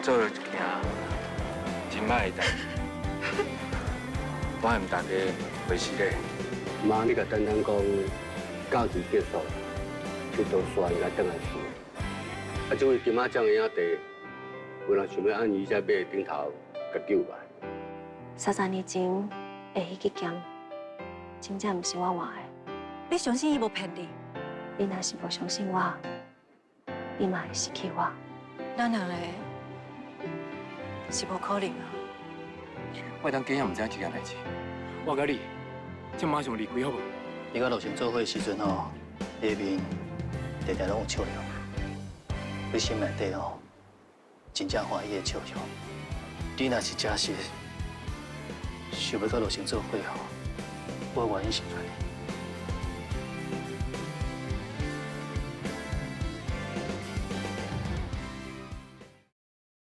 做了一件真歹的代志，我向大家回失礼。妈，你甲等等讲，假期结束，去倒刷应该转来输。啊，这位金马奖的影帝，有人想要按鱼在马的顶头甲救吧？3年前的迄支剑，真正毋是我画的。你相信伊无骗你？你若是无相信我，你嘛会失去我。咱两个是无可能啊！我当假也唔知这件代志，我甲你，就马上离开好无？你甲陆生做伙的时阵吼，你的面常常拢有笑容，你心内底吼，真正欢喜的笑容。你若是假实想要甲陆生做伙吼，我愿意成全你。